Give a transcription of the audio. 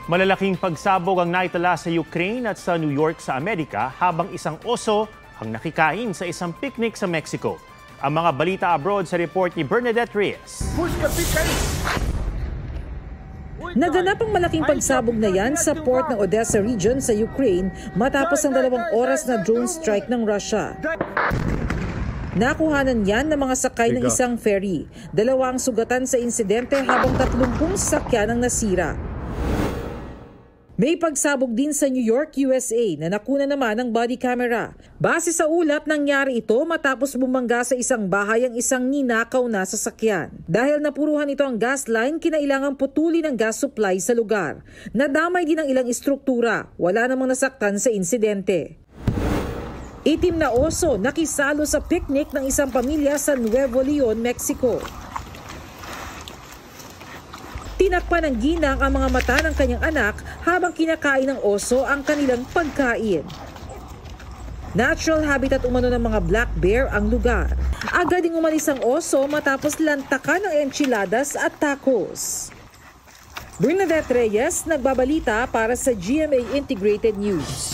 Malalaking pagsabog ang naitala sa Ukraine at sa New York sa Amerika habang isang oso ang nakikain sa isang picnic sa Mexico. Ang mga balita abroad sa report ni Bernadette Reyes. Naganap ang malaking pagsabog na yan sa port ng Odessa region sa Ukraine matapos ang 2 oras na drone strike ng Russia. Nakuhanan yan ng mga sakay ng isang ferry. 2 ang sugatan sa insidente habang 30 sasakyan ang nasira. May pagsabog din sa New York, USA na nakuna naman ng body camera. Base sa ulat, nangyari ito matapos bumangga sa isang bahay ang isang ninakaw na sasakyan. Dahil napuruhan ito ang gas line, kinailangang putulin ang gas supply sa lugar. Nadamay din ang ilang istruktura. Wala namang nasaktan sa insidente. Itim na oso nakisalo sa picnic ng isang pamilya sa Nuevo Leon, Mexico. Tinakpan ng ginang ang mga mata ng kanyang anak habang kinakain ng oso ang kanilang pagkain. Natural habitat umano ng mga black bear ang lugar. Agad ding umalis ang oso matapos lantakan ng enchiladas at tacos. Bernadette Reyes, nagbabalita para sa GMA Integrated News.